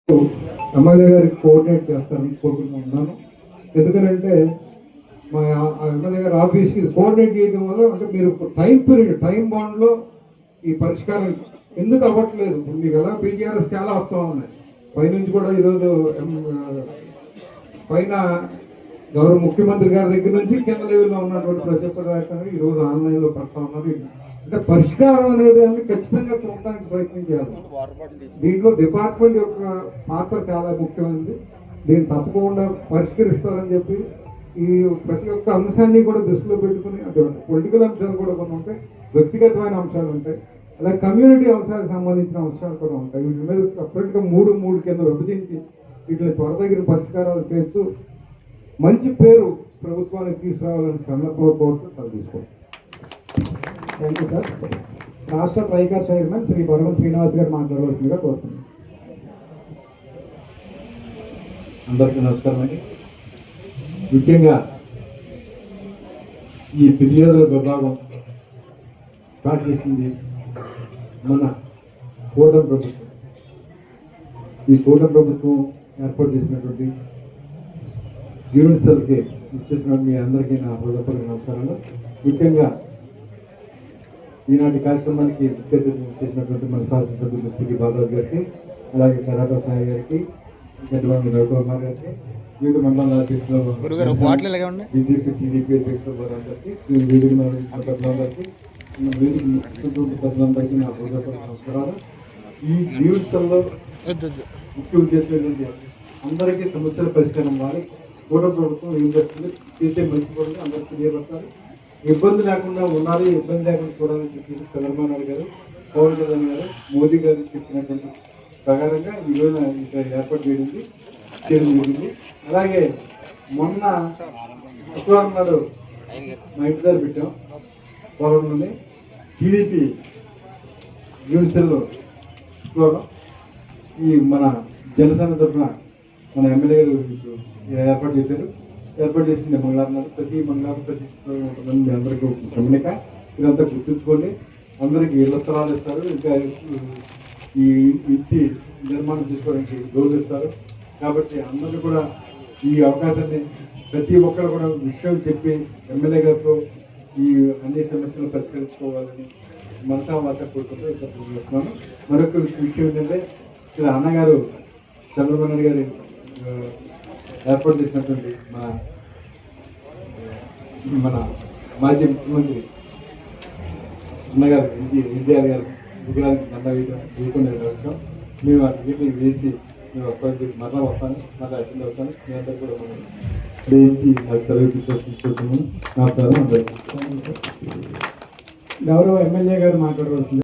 MLA గారికి coordinate చేస్తారని కోరుకుంటున్నాను. ఎందుకంటే మా ఎమ్మెల్యే గారి ఆఫీస్కి కోఆర్డినేట్ చేయడం వల్ల అంటే మీరు టైం బాండ్లో ఈ పరిష్కారం ఎందుకు అవ్వట్లేదు. మీకు ఎలా పీజీఆర్ఎస్ చాలా వస్తూ ఉన్నాయి పైనుంచి కూడా. ఈరోజు పైన గౌరవ ముఖ్యమంత్రి గారి దగ్గర నుంచి కింద లెవెల్లో ఉన్నటువంటి ప్రతి ఒక్క ఈరోజు ఆన్లైన్లో పడతా ఉన్నారు. అంటే పరిష్కారం అనేది అని ఖచ్చితంగా చూడడానికి ప్రయత్నం చేయాలి. దీంట్లో డిపార్ట్మెంట్ యొక్క పాత్ర చాలా ముఖ్యమైనది. దీన్ని తప్పకుండా పరిష్కరిస్తారని చెప్పి ఈ ప్రతి ఒక్క అంశాన్ని కూడా దృష్టిలో పెట్టుకుని అంటే పొలిటికల్ అంశాలు కూడా కొన్ని ఉంటాయి, వ్యక్తిగతమైన అంశాలు ఉంటాయి, అలాగే కమ్యూనిటీ అంశాలకు సంబంధించిన అంశాలు కూడా ఉంటాయి. వీటి మీద సపరేట్గా మూడు కింద విభజించి వీటిని త్వరతగిన పరిష్కారాలు చేస్తూ మంచి పేరు ప్రభుత్వానికి తీసుకురావాలని సందర్భంలో కోరుతూ తీసుకోండి. Thank you sir. రాష్ట్ర ట్రైకార్ చైర్మన్ శ్రీ బొరగం శ్రీనివాస్ గారు మాట్లాడవలసిందిగా కోరుతున్నాను. అందరికీ నమస్కారం అండి. ముఖ్యంగా ఈ ఫిర్యాదుల విభాగం స్టార్ట్ చేసింది మన కూటమి ప్రభుత్వం. ఈ కూటమి ప్రభుత్వం ఏర్పాటు చేసినటువంటి యూనివర్సల్కి ఇచ్చేసిన మీ అందరికీ నా హృదయపూర్వక నమస్కారాలు. ముఖ్యంగా ఈనాటి కార్యక్రమానికి ముఖ్య అతిథి చేసినటువంటి మన శాసనసభ్యులు శ్రీ బాలరాజు గారికి, అలాగే కరాటా సాయి గారికి, గడ్డవాణి రవికుమార్ గారికి, వివిధ మండల అధ్యక్షులు బీజేపీ టీడీపీ అధ్యక్షులు వారందరికీ, పెద్దలందరికీ, పెద్దలందరికీ నా హృదయపూర్వక నమస్కారాలు. ఈ యూనివర్సల్లో ముఖ్య ఉద్దేశం ఏంటంటే అందరికీ సమస్యల పరిష్కారం వారి కూటమి ప్రభుత్వం ఏం చేస్తుంది, చేసే మంచి పనులు అందరికీ తెలియబడతారు. ఇబ్బంది లేకుండా ఉండాలి, ఇబ్బంది లేకుండా చూడాలని చెప్పి చంద్రబాబు నాయుడు గారు, పవన్ కళ్యాణ్ గారు, మోదీ గారు చెప్పినటువంటి ప్రకారంగా ఈరోజు ఇక్కడ ఏర్పాటు చేయడం జరిగింది. అలాగే మొన్న శుక్రవారం నాడు మా ఇంటి దగ్గర పెట్టాం పొలంలోనే టీడీపీ యూనిసెల్లో శుక్రవారం ఈ మన జనసేన తరఫున మన ఎమ్మెల్యే గారు ఏర్పాటు చేశారు. ఏర్పాటు చేసింది మంగళవారం నాడు. ప్రతి మంగళవారం ప్రతి ఉంటుందని మీ అందరికీ గమనిక. ఇదంతా గుర్తుంచుకోండి. అందరికీ ఇళ్ల స్థలాలు ఇస్తారు, ఇంకా ఈ ఇంటి నిర్మాణం చేసుకోవడానికి డోర్లు ఇస్తారు. కాబట్టి అందరూ కూడా ఈ అవకాశాన్ని ప్రతి ఒక్కరు కూడా విషయం చెప్పి ఎమ్మెల్యే గారితో ఈ అన్ని సమస్యలు పరిష్కరించుకోవాలని మనసా వాచ కోరుకుంటూ చేస్తున్నాను. మరొక విషయం ఏంటంటే ఇక్కడ అన్నగారు చంద్రబాబు నాయుడు గారి ఏర్పాటు చేసినటువంటి మన మాజీ ముఖ్యమంత్రి అన్నగారు ఎన్టీఆర్ గారు విగ్రహానికి దండ వేయకుండా వచ్చాం. మేము ఆ వీటిని వేసి మేము వస్తాను, మరలా వస్తాను, మరలా అటెండ్ అవుతాను. మీ అందరూ కూడా మనం వేయించి నాకు సెలవు తీసుకొచ్చుకున్నాము. నమస్కారం అందరికీ. గౌరవ ఎమ్మెల్యే గారు మాట్లాడవలసింది.